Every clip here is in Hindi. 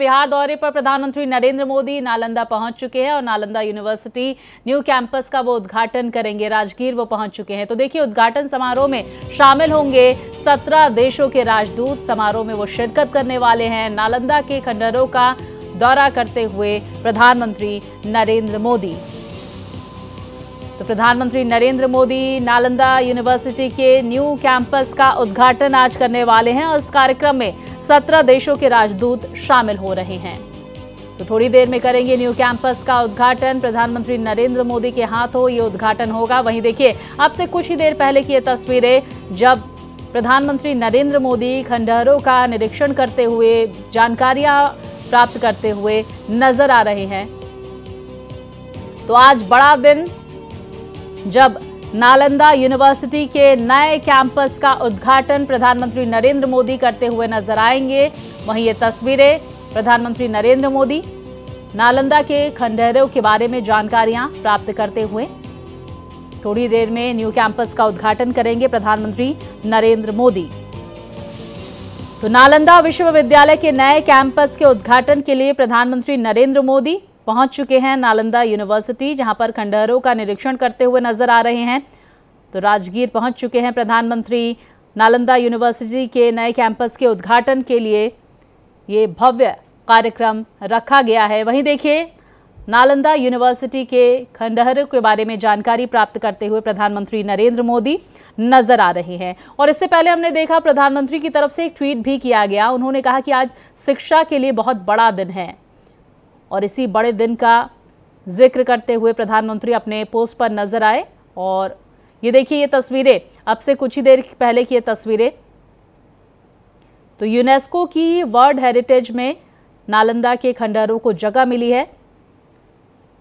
बिहार दौरे पर प्रधानमंत्री नरेंद्र मोदी नालंदा पहुंच चुके हैं और नालंदा यूनिवर्सिटी न्यू कैंपस का वो उद्घाटन करेंगे। राजगीर वो पहुंच चुके हैं। तो देखिए, उद्घाटन समारोह में शामिल होंगे 17 देशों के राजदूत। समारोह में वो शिरकत करने वाले हैं। नालंदा के खंडहरों का दौरा करते हुए प्रधानमंत्री नरेंद्र मोदी। तो प्रधानमंत्री नरेंद्र मोदी नालंदा यूनिवर्सिटी के न्यू कैंपस का उद्घाटन आज करने वाले हैं और इस कार्यक्रम में 17 देशों के राजदूत शामिल हो रहे हैं। तो थोड़ी देर में करेंगे न्यू कैंपस का उद्घाटन। प्रधानमंत्री नरेंद्र मोदी के हाथों ये उद्घाटन होगा। वहीं देखिए, अब से कुछ ही देर पहले की ये तस्वीरें जब प्रधानमंत्री नरेंद्र मोदी खंडहरों का निरीक्षण करते हुए, जानकारियां प्राप्त करते हुए नजर आ रहे हैं। तो आज बड़ा दिन, जब नालंदा यूनिवर्सिटी के नए कैंपस का उद्घाटन प्रधानमंत्री नरेंद्र मोदी करते हुए नजर आएंगे। वहीं ये तस्वीरें प्रधानमंत्री नरेंद्र मोदी नालंदा के खंडहरों के बारे में जानकारियां प्राप्त करते हुए थोड़ी देर में न्यू कैंपस का उद्घाटन करेंगे प्रधानमंत्री नरेंद्र मोदी। तो नालंदा विश्वविद्यालय के नए कैंपस के उद्घाटन के लिए प्रधानमंत्री नरेंद्र मोदी पहुंच चुके हैं नालंदा यूनिवर्सिटी, जहां पर खंडहरों का निरीक्षण करते हुए नजर आ रहे हैं। तो राजगीर पहुंच चुके हैं प्रधानमंत्री। नालंदा यूनिवर्सिटी के नए कैंपस के उद्घाटन के लिए ये भव्य कार्यक्रम रखा गया है। वहीं देखिए, नालंदा यूनिवर्सिटी के खंडहरों के बारे में जानकारी प्राप्त करते हुए प्रधानमंत्री नरेंद्र मोदी नजर आ रहे हैं। और इससे पहले हमने देखा, प्रधानमंत्री की तरफ से एक ट्वीट भी किया गया। उन्होंने कहा कि आज शिक्षा के लिए बहुत बड़ा दिन है और इसी बड़े दिन का जिक्र करते हुए प्रधानमंत्री अपने पोस्ट पर नजर आए। और ये देखिए, ये तस्वीरें अब से कुछ ही देर पहले की ये तस्वीरें। तो यूनेस्को की वर्ल्ड हेरिटेज में नालंदा के खंडहरों को जगह मिली है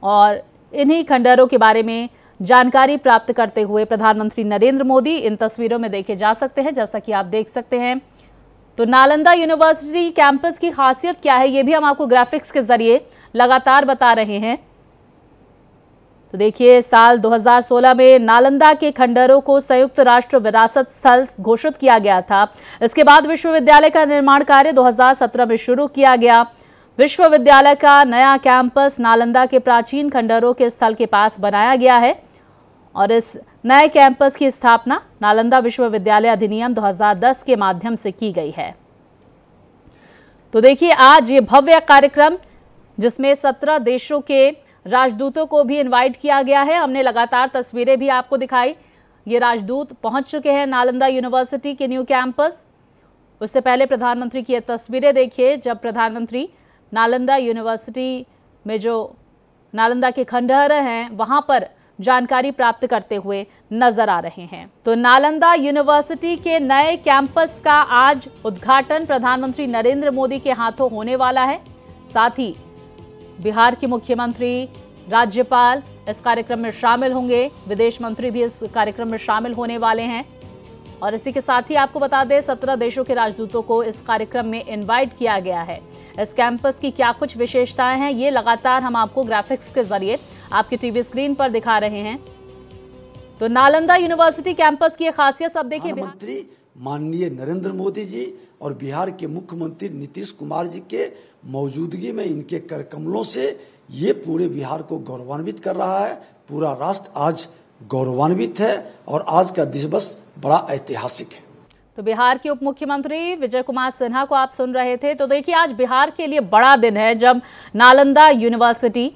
और इन्हीं खंडहरों के बारे में जानकारी प्राप्त करते हुए प्रधानमंत्री नरेंद्र मोदी इन तस्वीरों में देखे जा सकते हैं, जैसा कि आप देख सकते हैं। तो नालंदा यूनिवर्सिटी कैंपस की खासियत क्या है, ये भी हम आपको ग्राफिक्स के जरिए लगातार बता रहे हैं। तो देखिए, साल 2016 में नालंदा के खंडहरों को संयुक्त राष्ट्र विरासत स्थल घोषित किया गया था। इसके बाद विश्वविद्यालय का निर्माण कार्य 2017 में शुरू किया गया। विश्वविद्यालय का नया कैंपस नालंदा के प्राचीन खंडहरों के स्थल के पास बनाया गया है और इस नए कैंपस की स्थापना नालंदा विश्वविद्यालय अधिनियम 2010 के माध्यम से की गई है। तो देखिए, आज ये भव्य कार्यक्रम, जिसमें 17 देशों के राजदूतों को भी इनवाइट किया गया है। हमने लगातार तस्वीरें भी आपको दिखाई। ये राजदूत पहुंच चुके हैं नालंदा यूनिवर्सिटी के न्यू कैंपस। उससे पहले प्रधानमंत्री की ये तस्वीरें देखिए, जब प्रधानमंत्री नालंदा यूनिवर्सिटी में जो नालंदा के खंडहर हैं वहां पर जानकारी प्राप्त करते हुए नजर आ रहे हैं। तो नालंदा यूनिवर्सिटी के नए कैंपस का आज उद्घाटन प्रधानमंत्री नरेंद्र मोदी के हाथों होने वाला है। साथ ही बिहार के मुख्यमंत्री, राज्यपाल इस कार्यक्रम में शामिल होंगे। विदेश मंत्री भी इस कार्यक्रम में शामिल होने वाले हैं। और इसी के साथ ही आपको बता दें, 17 देशों के राजदूतों को इस कार्यक्रम में इनवाइट किया गया है। इस कैंपस की क्या कुछ विशेषताएं हैं, ये लगातार हम आपको ग्राफिक्स के जरिए आपकी टीवी स्क्रीन पर दिखा रहे हैं। तो नालंदा यूनिवर्सिटी कैंपस की खासियत अब देखिए। प्रधानमंत्री माननीय नरेंद्र मोदी जी और बिहार के मुख्यमंत्री नीतीश कुमार जी के मौजूदगी में इनके करकमलों से ये पूरे बिहार को गौरवान्वित कर रहा है। पूरा राष्ट्र आज गौरवान्वित है और आज का दिवस बड़ा ऐतिहासिक है। तो बिहार के उप मुख्यमंत्री विजय कुमार सिन्हा को आप सुन रहे थे। तो देखिए, आज बिहार के लिए बड़ा दिन है, जब नालंदा यूनिवर्सिटी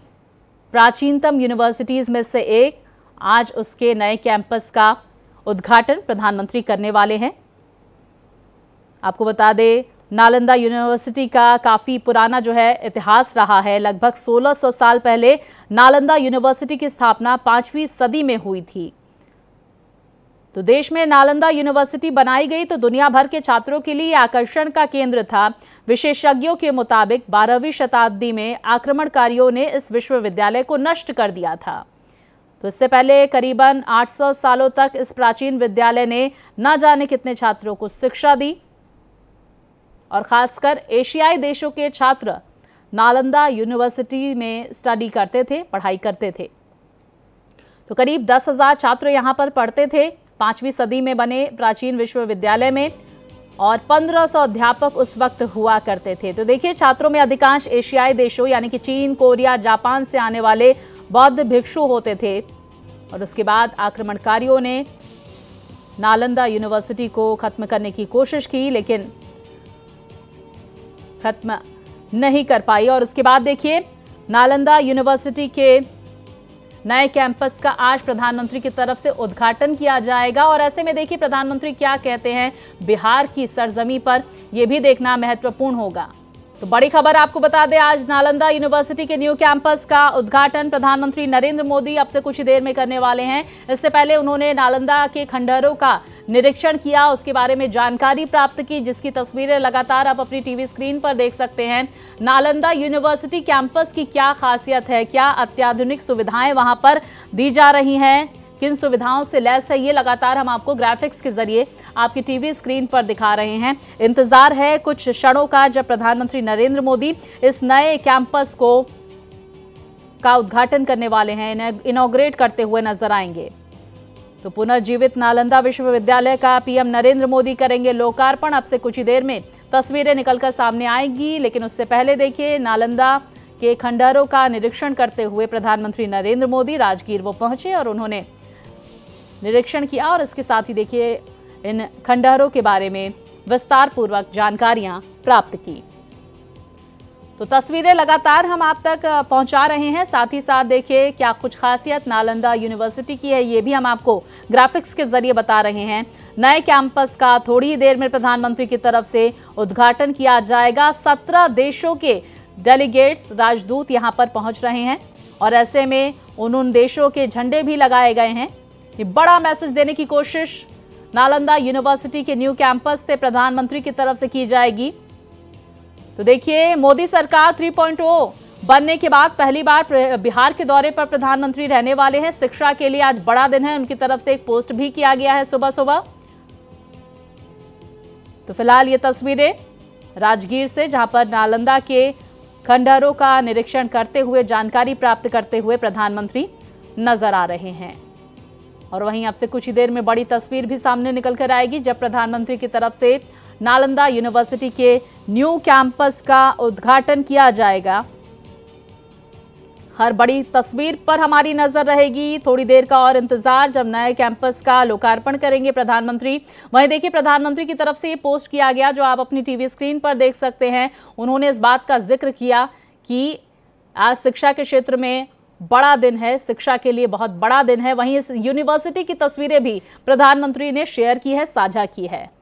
प्राचीनतम यूनिवर्सिटीज में से एक, आज उसके नए कैंपस का उद्घाटन प्रधानमंत्री करने वाले हैं। आपको बता दें, नालंदा यूनिवर्सिटी का काफी पुराना जो है इतिहास रहा है। लगभग 1600 साल पहले नालंदा यूनिवर्सिटी की स्थापना 5वीं सदी में हुई थी। तो देश में नालंदा यूनिवर्सिटी बनाई गई तो दुनिया भर के छात्रों के लिए आकर्षण का केंद्र था। विशेषज्ञों के मुताबिक 12वीं शताब्दी में आक्रमणकारियों ने इस विश्वविद्यालय को नष्ट कर दिया था। तो इससे पहले करीबन 800 सालों तक इस प्राचीन विद्यालय ने न जाने कितने छात्रों को शिक्षा दी और खासकर एशियाई देशों के छात्र नालंदा यूनिवर्सिटी में स्टडी करते थे, पढ़ाई करते थे। तो करीब 10,000 छात्र यहाँ पर पढ़ते थे। 5वीं सदी में बने प्राचीन विश्वविद्यालय में और 1500 अध्यापक उस वक्त हुआ करते थे। तो देखिए, छात्रों में अधिकांश एशियाई देशों यानी कि चीन, कोरिया, जापान से आने वाले बौद्ध भिक्षु होते थे। और उसके बाद आक्रमणकारियों ने नालंदा यूनिवर्सिटी को खत्म करने की कोशिश की, लेकिन खत्म नहीं कर पाई। और उसके बाद देखिए, नालंदा यूनिवर्सिटी के नए कैंपस का आज प्रधानमंत्री की तरफ से उद्घाटन किया जाएगा। और ऐसे में देखिए, प्रधानमंत्री क्या कहते हैं बिहार की सरजमी पर, यह भी देखना महत्वपूर्ण होगा। तो बड़ी खबर आपको बता दें, आज नालंदा यूनिवर्सिटी के न्यू कैंपस का उद्घाटन प्रधानमंत्री नरेंद्र मोदी अब से कुछ ही देर में करने वाले हैं। इससे पहले उन्होंने नालंदा के खंडहरों का निरीक्षण किया, उसके बारे में जानकारी प्राप्त की, जिसकी तस्वीरें लगातार आप अपनी टीवी स्क्रीन पर देख सकते हैं। नालंदा यूनिवर्सिटी कैंपस की क्या खासियत है, क्या अत्याधुनिक सुविधाएं वहां पर दी जा रही हैं, किन सुविधाओं से लैस है, ये लगातार हम आपको ग्राफिक्स के जरिए आपकी टीवी स्क्रीन पर दिखा रहे हैं। इंतजार है कुछ क्षणों का जब प्रधानमंत्री नरेंद्र मोदी इस नए कैंपस का उद्घाटन करने वाले हैं, इनॉग्रेट करते हुए नजर आएंगे। तो पुनर्जीवित नालंदा विश्वविद्यालय का पीएम नरेंद्र मोदी करेंगे लोकार्पण। अब से कुछ ही देर में तस्वीरें निकलकर सामने आएंगी, लेकिन उससे पहले देखिए, नालंदा के खंडहरों का निरीक्षण करते हुए प्रधानमंत्री नरेंद्र मोदी राजगीर वो पहुंचे और उन्होंने निरीक्षण किया। और इसके साथ ही देखिए, इन खंडहरों के बारे में विस्तार पूर्वक जानकारियां प्राप्त की। तो तस्वीरें लगातार हम आप तक पहुंचा रहे हैं। साथ ही साथ देखिए, क्या कुछ खासियत नालंदा यूनिवर्सिटी की है, ये भी हम आपको ग्राफिक्स के जरिए बता रहे हैं। नए कैंपस का थोड़ी ही देर में प्रधानमंत्री की तरफ से उद्घाटन किया जाएगा। 17 देशों के डेलीगेट्स, राजदूत यहां पर पहुंच रहे हैं और ऐसे में उन देशों के झंडे भी लगाए गए हैं। ये बड़ा मैसेज देने की कोशिश नालंदा यूनिवर्सिटी के न्यू कैंपस से प्रधानमंत्री की तरफ से की जाएगी। तो देखिए, मोदी सरकार 3.0 बनने के बाद पहली बार बिहार के दौरे पर प्रधानमंत्री रहने वाले हैं। शिक्षा के लिए आज बड़ा दिन है, उनकी तरफ से एक पोस्ट भी किया गया है सुबह सुबह। तो फिलहाल ये तस्वीरें राजगीर से, जहां पर नालंदा के खंडहरों का निरीक्षण करते हुए, जानकारी प्राप्त करते हुए प्रधानमंत्री नजर आ रहे हैं। और वहीं अब से कुछ ही देर में बड़ी तस्वीर भी सामने निकल कर आएगी, जब प्रधानमंत्री की तरफ से नालंदा यूनिवर्सिटी के न्यू कैंपस का उद्घाटन किया जाएगा। हर बड़ी तस्वीर पर हमारी नजर रहेगी। थोड़ी देर का और इंतजार, जब नए कैंपस का लोकार्पण करेंगे प्रधानमंत्री। वहीं देखिए, प्रधानमंत्री की तरफ से ये पोस्ट किया गया, जो आप अपनी टीवी स्क्रीन पर देख सकते हैं। उन्होंने इस बात का जिक्र किया कि आज शिक्षा के क्षेत्र में बड़ा दिन है, शिक्षा के लिए बहुत बड़ा दिन है। वहीं इस यूनिवर्सिटी की तस्वीरें भी प्रधानमंत्री ने शेयर की है, साझा की है।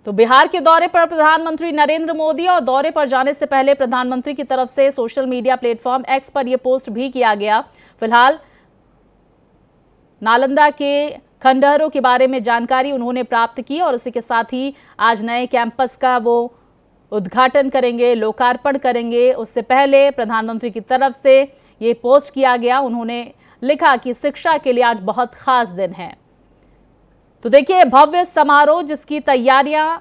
तो बिहार के दौरे पर प्रधानमंत्री नरेंद्र मोदी, और दौरे पर जाने से पहले प्रधानमंत्री की तरफ से सोशल मीडिया प्लेटफॉर्म एक्स पर यह पोस्ट भी किया गया। फिलहाल नालंदा के खंडहरों के बारे में जानकारी उन्होंने प्राप्त की और इसी के साथ ही आज नए कैंपस का वो उद्घाटन करेंगे, लोकार्पण करेंगे। उससे पहले प्रधानमंत्री की तरफ से ये पोस्ट किया गया। उन्होंने लिखा कि शिक्षा के लिए आज बहुत खास दिन है। तो देखिए, भव्य समारोह जिसकी तैयारियां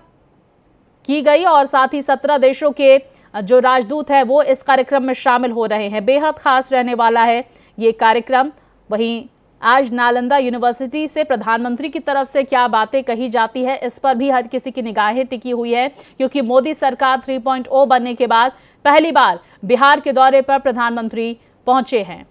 की गई और साथ ही 17 देशों के जो राजदूत हैं वो इस कार्यक्रम में शामिल हो रहे हैं। बेहद खास रहने वाला है ये कार्यक्रम। वहीं आज नालंदा यूनिवर्सिटी से प्रधानमंत्री की तरफ से क्या बातें कही जाती है, इस पर भी हर किसी की निगाहें टिकी हुई है, क्योंकि मोदी सरकार 3.0 बनने के बाद पहली बार बिहार के दौरे पर प्रधानमंत्री पहुंचे हैं।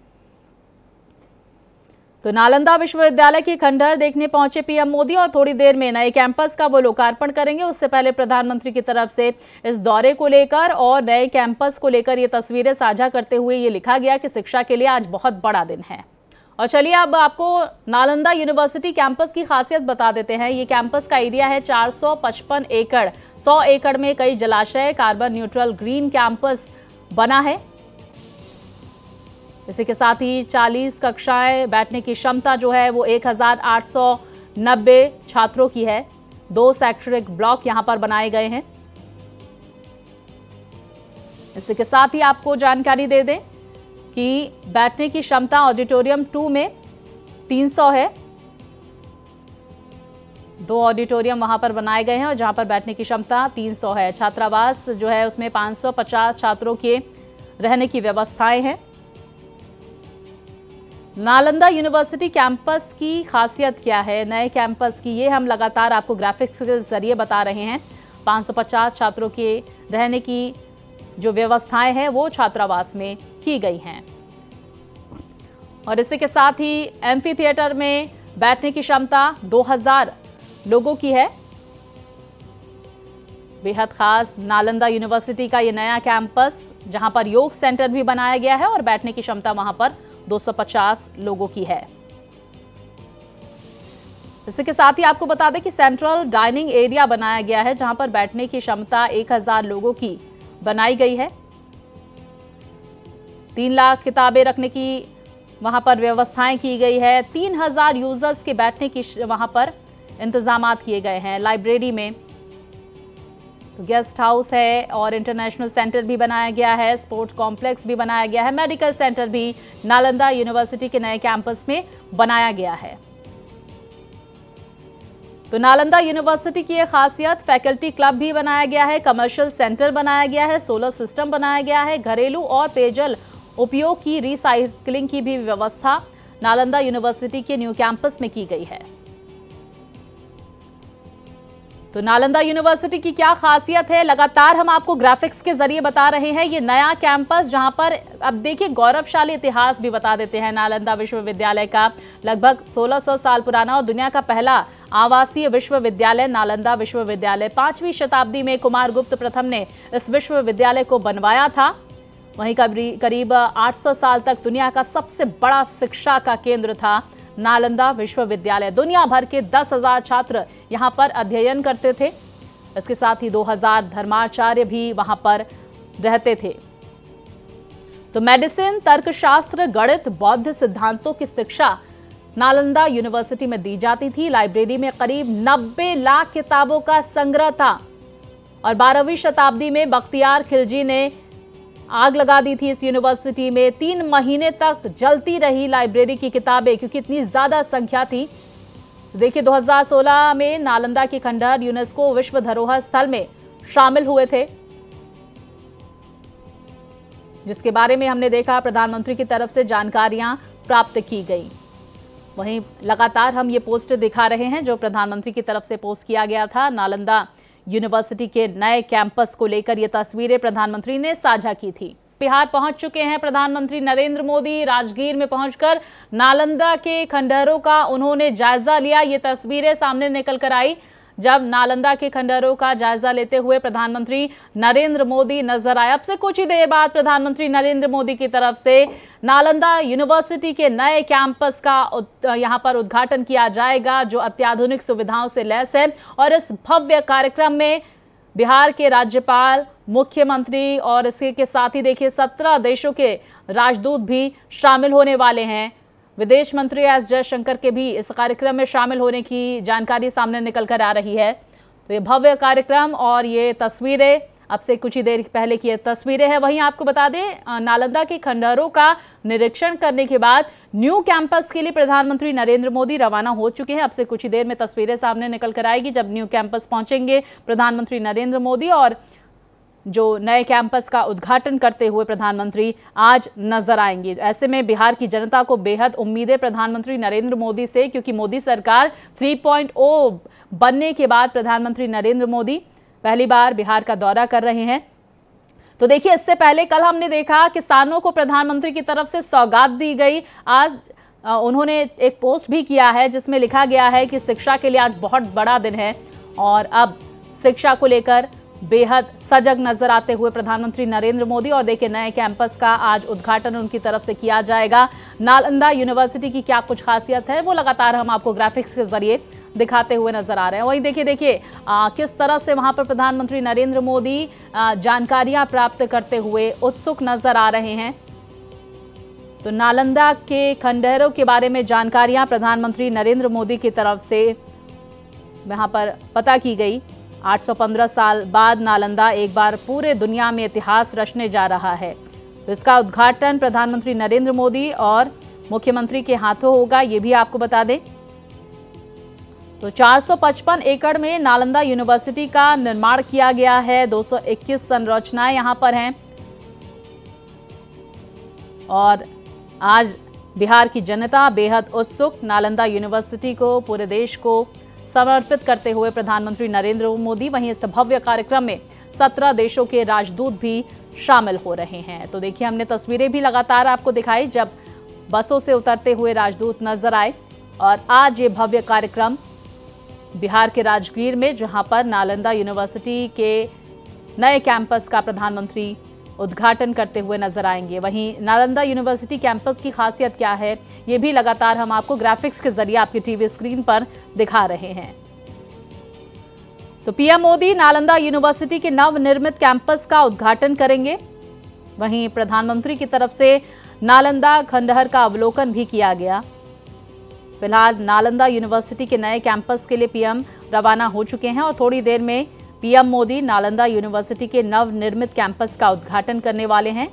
तो नालंदा विश्वविद्यालय की खंडहर देखने पहुंचे पीएम मोदी और थोड़ी देर में नए कैंपस का वो लोकार्पण करेंगे। उससे पहले प्रधानमंत्री की तरफ से इस दौरे को लेकर और नए कैंपस को लेकर ये तस्वीरें साझा करते हुए ये लिखा गया कि शिक्षा के लिए आज बहुत बड़ा दिन है। और चलिए अब आपको नालंदा यूनिवर्सिटी कैंपस की खासियत बता देते हैं। ये कैंपस का एरिया है 455 एकड़। 100 एकड़ में कई जलाशय, कार्बन न्यूट्रल ग्रीन कैंपस बना है। इसी के साथ ही 40 कक्षाएं, बैठने की क्षमता जो है वो 1890 छात्रों की है। 2 शैक्षणिक ब्लॉक यहां पर बनाए गए हैं। इसी के साथ ही आपको जानकारी दे दें कि बैठने की क्षमता ऑडिटोरियम 2 में 300 है। 2 ऑडिटोरियम वहां पर बनाए गए हैं और जहां पर बैठने की क्षमता 300 है। छात्रावास जो है उसमें 550 छात्रों के रहने की व्यवस्थाएं हैं। नालंदा यूनिवर्सिटी कैंपस की खासियत क्या है, नए कैंपस की, ये हम लगातार आपको ग्राफिक्स के जरिए बता रहे हैं। 550 छात्रों के रहने की जो व्यवस्थाएं हैं वो छात्रावास में की गई हैं। और इसी के साथ ही एम्फी थिएटर में बैठने की क्षमता 2000 लोगों की है। बेहद खास नालंदा यूनिवर्सिटी का ये नया कैंपस, जहां पर योग सेंटर भी बनाया गया है और बैठने की क्षमता वहां पर 250 लोगों की है। इसी के साथ ही आपको बता दें कि सेंट्रल डाइनिंग एरिया बनाया गया है, जहां पर बैठने की क्षमता 1000 लोगों की बनाई गई है। 3 लाख किताबें रखने की वहां पर व्यवस्थाएं की गई है। 3000 यूजर्स के बैठने की वहां पर इंतजामात किए गए हैं। लाइब्रेरी में तो गेस्ट हाउस है और इंटरनेशनल सेंटर भी बनाया गया है, स्पोर्ट्स कॉम्प्लेक्स भी बनाया गया है, मेडिकल सेंटर भी नालंदा यूनिवर्सिटी के नए कैंपस में बनाया गया है। तो नालंदा यूनिवर्सिटी की एक खासियत, फैकल्टी क्लब भी बनाया गया है, कमर्शियल सेंटर बनाया गया है, सोलर सिस्टम बनाया गया है, घरेलू और पेयजल उपयोग की रिसाइक्लिंग की भी व्यवस्था नालंदा यूनिवर्सिटी के न्यू कैंपस में की गई है। तो नालंदा यूनिवर्सिटी की क्या खासियत है, लगातार हम आपको ग्राफिक्स के जरिए बता रहे हैं। ये नया कैंपस, जहां पर अब देखिए गौरवशाली इतिहास भी बता देते हैं नालंदा विश्वविद्यालय का। लगभग 1600 साल पुराना और दुनिया का पहला आवासीय विश्वविद्यालय नालंदा विश्वविद्यालय। 5वीं शताब्दी में कुमारगुप्त प्रथम ने इस विश्वविद्यालय को बनवाया था। वहीं करीब 800 साल तक दुनिया का सबसे बड़ा शिक्षा का केंद्र था नालंदा विश्वविद्यालय। दुनिया भर के 10,000 छात्र यहां पर अध्ययन करते थे। इसके साथ ही 2000 धर्माचार्य भी वहां पर रहते थे। तो मेडिसिन, तर्कशास्त्र, गणित, बौद्ध सिद्धांतों की शिक्षा नालंदा यूनिवर्सिटी में दी जाती थी। लाइब्रेरी में करीब 90 लाख किताबों का संग्रह था और 12वीं शताब्दी में बख्तियार खिलजी ने आग लगा दी थी इस यूनिवर्सिटी में। 3 महीने तक जलती रही लाइब्रेरी की किताबें, क्योंकि इतनी ज्यादा संख्या थी। देखिए 2016 में नालंदा के खंडहर यूनेस्को विश्व धरोहर स्थल में शामिल हुए थे, जिसके बारे में हमने देखा प्रधानमंत्री की तरफ से जानकारियां प्राप्त की गई। वहीं लगातार हम ये पोस्ट दिखा रहे हैं जो प्रधानमंत्री की तरफ से पोस्ट किया गया था। नालंदा यूनिवर्सिटी के नए कैंपस को लेकर ये तस्वीरें प्रधानमंत्री ने साझा की थी। बिहार पहुंच चुके हैं प्रधानमंत्री नरेंद्र मोदी। राजगीर में पहुंचकर नालंदा के खंडहरों का उन्होंने जायजा लिया। ये तस्वीरें सामने निकल कर आई जब नालंदा के खंडहरों का जायजा लेते हुए प्रधानमंत्री नरेंद्र मोदी नजर आए। अब से कुछ ही देर बाद प्रधानमंत्री नरेंद्र मोदी की तरफ से नालंदा यूनिवर्सिटी के नए कैंपस का यहां पर उद्घाटन किया जाएगा, जो अत्याधुनिक सुविधाओं से लैस है। और इस भव्य कार्यक्रम में बिहार के राज्यपाल, मुख्यमंत्री और इसके के साथ ही देखिए 17 देशों के राजदूत भी शामिल होने वाले हैं। विदेश मंत्री एस जयशंकर के भी इस कार्यक्रम में शामिल होने की जानकारी सामने निकल कर आ रही है। तो ये भव्य कार्यक्रम और ये तस्वीरें अब से कुछ ही देर पहले की तस्वीरें हैं। वहीं आपको बता दें नालंदा के खंडहरों का निरीक्षण करने के बाद न्यू कैंपस के लिए प्रधानमंत्री नरेंद्र मोदी रवाना हो चुके हैं। अब से कुछ ही देर में तस्वीरें सामने निकल कर आएगी जब न्यू कैंपस पहुंचेंगे प्रधानमंत्री नरेंद्र मोदी और जो नए कैंपस का उद्घाटन करते हुए प्रधानमंत्री आज नजर आएंगे। ऐसे में बिहार की जनता को बेहद उम्मीदें प्रधानमंत्री नरेंद्र मोदी से, क्योंकि मोदी सरकार 3.0 बनने के बाद प्रधानमंत्री नरेंद्र मोदी पहली बार बिहार का दौरा कर रहे हैं। तो देखिए इससे पहले कल हमने देखा किसानों को प्रधानमंत्री की तरफ से सौगात दी गई। आज उन्होंने एक पोस्ट भी किया है जिसमें लिखा गया है कि शिक्षा के लिए आज बहुत बड़ा दिन है और अब शिक्षा को लेकर बेहद सजग नजर आते हुए प्रधानमंत्री नरेंद्र मोदी। और देखिए नए कैंपस का आज उद्घाटन उनकी तरफ से किया जाएगा। नालंदा यूनिवर्सिटी की क्या कुछ खासियत है वो लगातार हम आपको ग्राफिक्स के जरिए दिखाते हुए नजर आ रहे हैं। वहीं देखिए किस तरह से वहां पर प्रधानमंत्री नरेंद्र मोदी जानकारियां प्राप्त करते हुए उत्सुक नजर आ रहे हैं। तो नालंदा के खंडहरों के बारे में जानकारियां प्रधानमंत्री नरेंद्र मोदी की तरफ से वहां पर पता की गई। 815 साल बाद नालंदा एक बार पूरे दुनिया में इतिहास रचने जा रहा है। तो इसका उद्घाटन प्रधानमंत्री नरेंद्र मोदी और मुख्यमंत्री के हाथों होगा, ये भी आपको बता दें। तो 455 एकड़ में नालंदा यूनिवर्सिटी का निर्माण किया गया है। 221 संरचनाएं यहां पर हैं और आज बिहार की जनता बेहद उत्सुक, नालंदा यूनिवर्सिटी को पूरे देश को समर्पित करते हुए प्रधानमंत्री नरेंद्र मोदी। वहीं इस भव्य कार्यक्रम में 17 देशों के राजदूत भी शामिल हो रहे हैं। तो देखिए, हमने तस्वीरें भी लगातार आपको दिखाई जब बसों से उतरते हुए राजदूत नजर आए। और आज ये भव्य कार्यक्रम बिहार के राजगीर में, जहां पर नालंदा यूनिवर्सिटी के नए कैंपस का प्रधानमंत्री उद्घाटन करते हुए नजर आएंगे। वहीं नालंदा यूनिवर्सिटी कैंपस की खासियत क्या है, ये भी लगातार हम आपको ग्राफिक्स के जरिए आपकी टीवी स्क्रीन पर दिखा रहे हैं। तो पीएम मोदी नालंदा यूनिवर्सिटी के नवनिर्मित कैंपस का उद्घाटन करेंगे। वहीं प्रधानमंत्री की तरफ से नालंदा खंडहर का अवलोकन भी किया गया। फिलहाल नालंदा यूनिवर्सिटी के नए कैंपस के लिए पीएम रवाना हो चुके हैं और थोड़ी देर में पीएम मोदी नालंदा यूनिवर्सिटी के नवनिर्मित कैंपस का उद्घाटन करने वाले हैं।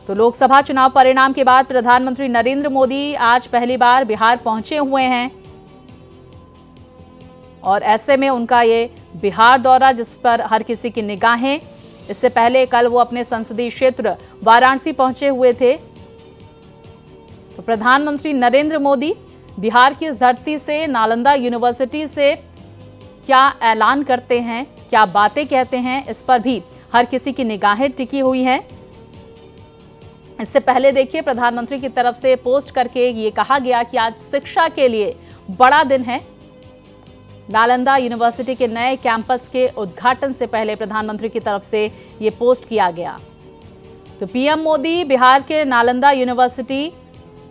तो लोकसभा चुनाव परिणाम के बाद प्रधानमंत्री नरेंद्र मोदी आज पहली बार बिहार पहुंचे हुए हैं और ऐसे में उनका ये बिहार दौरा, जिस पर हर किसी की निगाहें, इससे पहले कल वो अपने संसदीय क्षेत्र वाराणसी पहुंचे हुए थे। तो प्रधानमंत्री नरेंद्र मोदी बिहार की इस धरती से, नालंदा यूनिवर्सिटी से क्या ऐलान करते हैं, क्या बातें कहते हैं, इस पर भी हर किसी की निगाहें टिकी हुई हैं। इससे पहले देखिए, प्रधानमंत्री की तरफ से पोस्ट करके ये कहा गया कि आज शिक्षा के लिए बड़ा दिन है। नालंदा यूनिवर्सिटी के नए कैंपस के उद्घाटन से पहले प्रधानमंत्री की तरफ से ये पोस्ट किया गया। तो पीएम मोदी बिहार के नालंदा यूनिवर्सिटी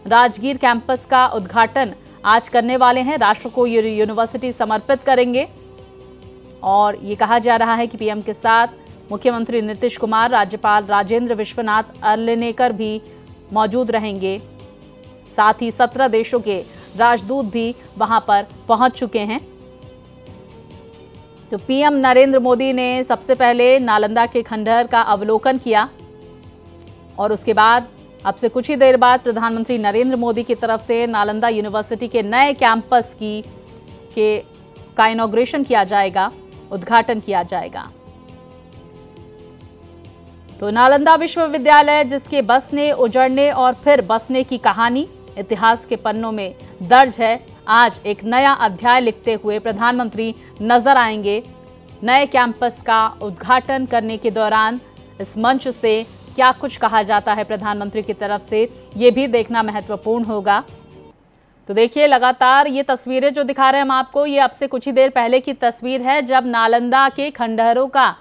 राजगीर कैंपस का उद्घाटन आज करने वाले हैं, राष्ट्र को ये यूनिवर्सिटी समर्पित करेंगे। और ये कहा जा रहा है कि पीएम के साथ मुख्यमंत्री नीतीश कुमार, राज्यपाल राजेंद्र विश्वनाथ अर्लेनेकर भी मौजूद रहेंगे। साथ ही 17 देशों के राजदूत भी वहां पर पहुंच चुके हैं। तो पीएम नरेंद्र मोदी ने सबसे पहले नालंदा के खंडहर का अवलोकन किया और उसके बाद अब से कुछ ही देर बाद प्रधानमंत्री नरेंद्र मोदी की तरफ से नालंदा यूनिवर्सिटी के नए कैंपस का इनॉग्रेशन किया जाएगा, उद्घाटन किया जाएगा। तो नालंदा विश्वविद्यालय, जिसके बसने, उजड़ने और फिर बसने की कहानी इतिहास के पन्नों में दर्ज है, आज एक नया अध्याय लिखते हुए प्रधानमंत्री नजर आएंगे। नए कैंपस का उद्घाटन करने के दौरान इस मंच से क्या कुछ कहा जाता है प्रधानमंत्री की तरफ से, ये भी देखना महत्वपूर्ण होगा। तो देखिए, लगातार ये तस्वीरें जो दिखा रहे हैं हम आपको, ये अब से कुछ ही देर पहले की तस्वीर है जब नालंदा के खंडहरों का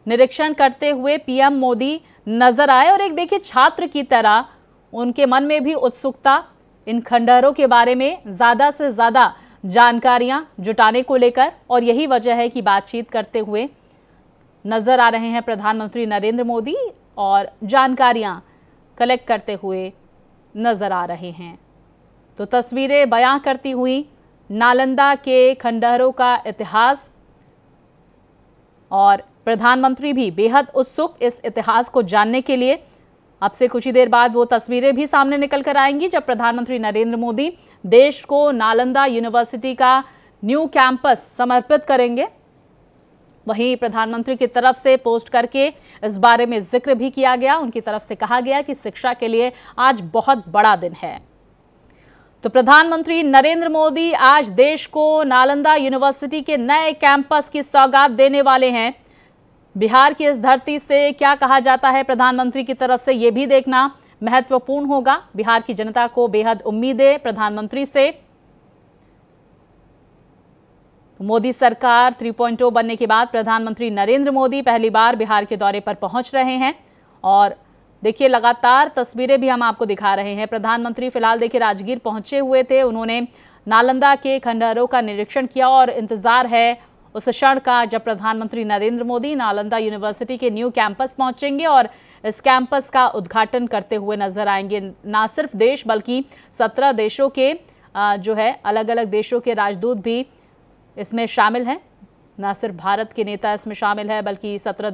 निरीक्षण करते हुए पीएम मोदी नजर आए। और एक देखिए, छात्र की तरह उनके मन में भी उत्सुकता इन खंडहरों के बारे में ज़्यादा से ज़्यादा जानकारियां जुटाने को लेकर, और यही वजह है कि बातचीत करते हुए नजर आ रहे हैं प्रधानमंत्री नरेंद्र मोदी और जानकारियां कलेक्ट करते हुए नजर आ रहे हैं। तो तस्वीरें बयां करती हुई नालंदा के खंडहरों का इतिहास, और प्रधानमंत्री भी बेहद उत्सुक इस इतिहास को जानने के लिए। अब से कुछ ही देर बाद वो तस्वीरें भी सामने निकल कर आएंगी जब प्रधानमंत्री नरेंद्र मोदी देश को नालंदा यूनिवर्सिटी का न्यू कैंपस समर्पित करेंगे। वहीं प्रधानमंत्री की तरफ से पोस्ट करके इस बारे में जिक्र भी किया गया। उनकी तरफ से कहा गया कि शिक्षा के लिए आज बहुत बड़ा दिन है। तो प्रधानमंत्री नरेंद्र मोदी आज देश को नालंदा यूनिवर्सिटी के नए कैंपस की सौगात देने वाले हैं। बिहार की इस धरती से क्या कहा जाता है प्रधानमंत्री की तरफ से, ये भी देखना महत्वपूर्ण होगा। बिहार की जनता को बेहद उम्मीदें प्रधानमंत्री से। मोदी सरकार 3.0 बनने के बाद प्रधानमंत्री नरेंद्र मोदी पहली बार बिहार के दौरे पर पहुंच रहे हैं। और देखिए, लगातार तस्वीरें भी हम आपको दिखा रहे हैं। प्रधानमंत्री फिलहाल देखिए राजगीर पहुंचे हुए थे, उन्होंने नालंदा के खंडहरों का निरीक्षण किया और इंतजार है उस क्षण का जब प्रधानमंत्री नरेंद्र मोदी नालंदा यूनिवर्सिटी के न्यू कैंपस पहुंचेंगे और इस कैंपस का उद्घाटन करते हुए नजर आएंगे। ना सिर्फ देश बल्कि 17 देशों के जो है अलग अलग देशों के राजदूत भी इसमें शामिल हैं। ना सिर्फ भारत के नेता इसमें शामिल है बल्कि 17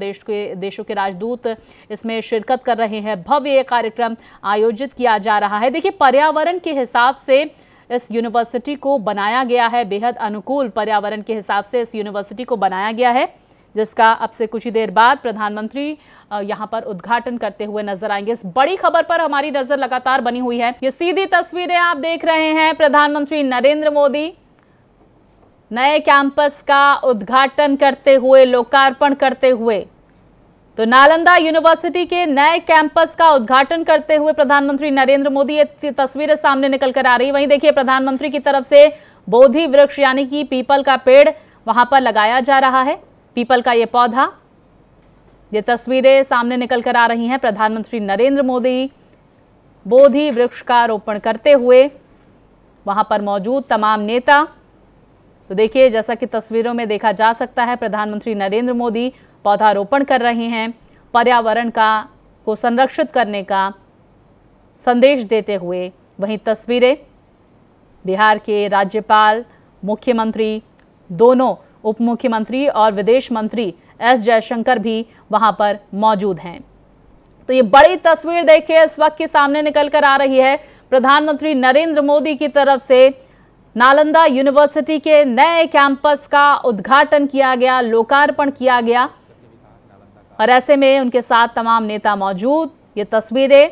देशों के राजदूत इसमें शिरकत कर रहे हैं। भव्य कार्यक्रम आयोजित किया जा रहा है। देखिए, पर्यावरण के हिसाब से इस यूनिवर्सिटी को बनाया गया है, बेहद अनुकूल पर्यावरण के हिसाब से इस यूनिवर्सिटी को बनाया गया है, जिसका अब से कुछ ही देर बाद प्रधानमंत्री यहाँ पर उद्घाटन करते हुए नजर आएंगे। इस बड़ी खबर पर हमारी नजर लगातार बनी हुई है। ये सीधी तस्वीरें आप देख रहे हैं, प्रधानमंत्री नरेंद्र मोदी नए कैंपस का उद्घाटन करते हुए, लोकार्पण करते हुए। तो नालंदा यूनिवर्सिटी के नए कैंपस का उद्घाटन करते हुए प्रधानमंत्री नरेंद्र मोदी, ये तस्वीरें सामने निकल कर आ रही। वहीं देखिए प्रधानमंत्री की तरफ से बोधि वृक्ष यानी कि पीपल का पेड़ वहां पर लगाया जा रहा है, पीपल का ये पौधा। ये तस्वीरें सामने निकल कर आ रही हैं। प्रधानमंत्री नरेंद्र मोदी बोधि वृक्ष का रोपण करते हुए, वहां पर मौजूद तमाम नेता। तो देखिए जैसा कि तस्वीरों में देखा जा सकता है, प्रधानमंत्री नरेंद्र मोदी पौधारोपण कर रहे हैं, पर्यावरण को संरक्षित करने का संदेश देते हुए। वहीं तस्वीरें बिहार के राज्यपाल, मुख्यमंत्री, दोनों उप मुख्यमंत्री और विदेश मंत्री एस जयशंकर भी वहां पर मौजूद हैं। तो ये बड़ी तस्वीर देखिए इस वक्त के सामने निकल कर आ रही है। प्रधानमंत्री नरेंद्र मोदी की तरफ से नालंदा यूनिवर्सिटी के नए कैंपस का उद्घाटन किया गया, लोकार्पण किया गया और ऐसे में उनके साथ तमाम नेता मौजूद। ये तस्वीरें,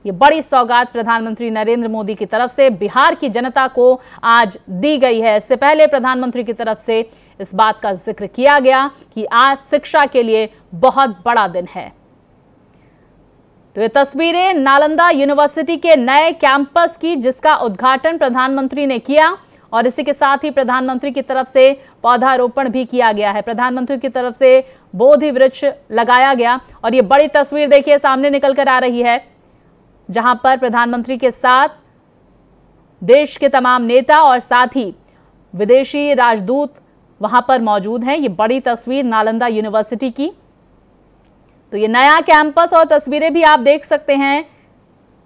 ये बड़ी सौगात प्रधानमंत्री नरेंद्र मोदी की तरफ से बिहार की जनता को आज दी गई है। इससे पहले प्रधानमंत्री की तरफ से इस बात का जिक्र किया गया कि आज शिक्षा के लिए बहुत बड़ा दिन है। तो ये तस्वीरें नालंदा यूनिवर्सिटी के नए कैंपस की, जिसका उद्घाटन प्रधानमंत्री ने किया और इसी के साथ ही प्रधानमंत्री की तरफ से पौधारोपण भी किया गया है। प्रधानमंत्री की तरफ से बोधि वृक्ष लगाया गया और ये बड़ी तस्वीर देखिए सामने निकल कर आ रही है, जहां पर प्रधानमंत्री के साथ देश के तमाम नेता और साथ ही विदेशी राजदूत वहां पर मौजूद हैं। ये बड़ी तस्वीर नालंदा यूनिवर्सिटी की। तो ये नया कैंपस और तस्वीरें भी आप देख सकते हैं।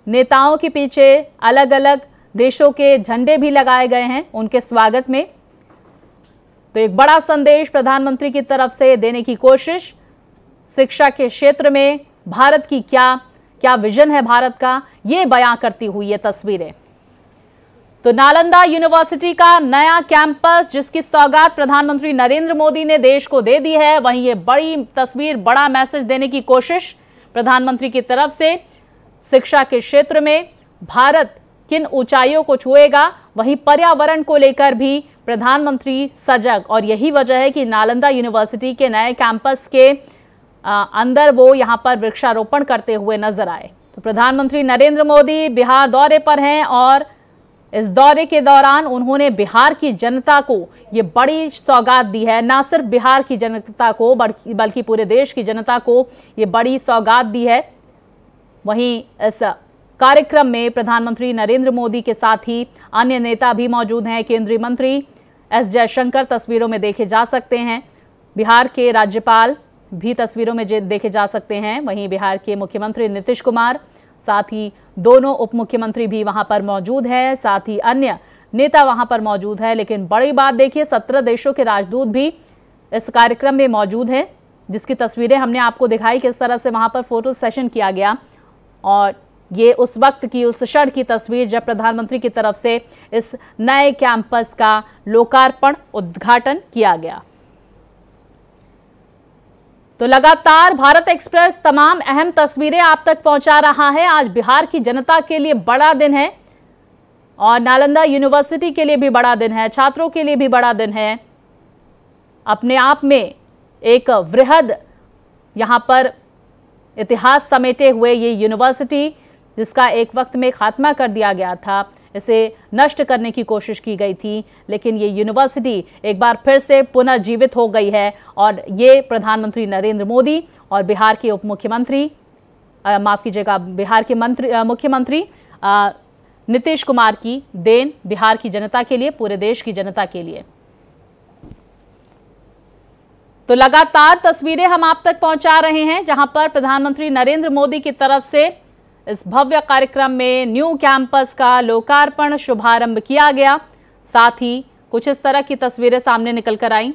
नेताओं के पीछे अलग अलग देशों के झंडे भी लगाए गए हैं उनके स्वागत में। तो एक बड़ा संदेश प्रधानमंत्री की तरफ से देने की कोशिश, शिक्षा के क्षेत्र में भारत की क्या विजन है भारत का, ये बयां करती हुई ये तस्वीरें। तो नालंदा यूनिवर्सिटी का नया कैंपस, जिसकी सौगात प्रधानमंत्री नरेंद्र मोदी ने देश को दे दी है। वहीं ये बड़ी तस्वीर, बड़ा मैसेज देने की कोशिश प्रधानमंत्री की तरफ से, शिक्षा के क्षेत्र में भारत किन ऊंचाइयों को छुएगा, वहीं पर्यावरण को लेकर भी प्रधानमंत्री सजग। और यही वजह है कि नालंदा यूनिवर्सिटी के नए कैंपस के अंदर वो यहाँ पर वृक्षारोपण करते हुए नजर आए। तो प्रधानमंत्री नरेंद्र मोदी बिहार दौरे पर हैं और इस दौरे के दौरान उन्होंने बिहार की जनता को ये बड़ी सौगात दी है। ना सिर्फ बिहार की जनता को बल्कि पूरे देश की जनता को ये बड़ी सौगात दी है। वहीं इस कार्यक्रम में प्रधानमंत्री नरेंद्र मोदी के साथ ही अन्य नेता भी मौजूद हैं। केंद्रीय मंत्री एस जयशंकर तस्वीरों में देखे जा सकते हैं, बिहार के राज्यपाल भी तस्वीरों में देखे जा सकते हैं। वहीं बिहार के मुख्यमंत्री नीतीश कुमार, साथ ही दोनों उप मुख्यमंत्री भी वहां पर मौजूद हैं, साथ ही अन्य नेता वहां पर मौजूद है। लेकिन बड़ी बात देखिए, 17 देशों के राजदूत भी इस कार्यक्रम में मौजूद हैं, जिसकी तस्वीरें हमने आपको दिखाई किस तरह से वहां पर फोटो सेशन किया गया। और ये उस वक्त की, उस क्षण की तस्वीर जब प्रधानमंत्री की तरफ से इस नए कैंपस का लोकार्पण, उद्घाटन किया गया। तो लगातार भारत एक्सप्रेस तमाम अहम तस्वीरें आप तक पहुंचा रहा है। आज बिहार की जनता के लिए बड़ा दिन है और नालंदा यूनिवर्सिटी के लिए भी बड़ा दिन है, छात्रों के लिए भी बड़ा दिन है। अपने आप में एक वृहद यहां पर इतिहास समेटे हुए ये यूनिवर्सिटी, जिसका एक वक्त में खात्मा कर दिया गया था, इसे नष्ट करने की कोशिश की गई थी, लेकिन ये यूनिवर्सिटी एक बार फिर से पुनर्जीवित हो गई है। और ये प्रधानमंत्री नरेंद्र मोदी और बिहार के उप मुख्यमंत्री, माफ कीजिएगा, बिहार के मुख्यमंत्री नीतीश कुमार की देन, बिहार की जनता के लिए, पूरे देश की जनता के लिए। तो लगातार तस्वीरें हम आप तक पहुंचा रहे हैं, जहां पर प्रधानमंत्री नरेंद्र मोदी की तरफ से इस भव्य कार्यक्रम में न्यू कैंपस का लोकार्पण, शुभारंभ किया गया। साथ ही कुछ इस तरह की तस्वीरें सामने निकल कर आई।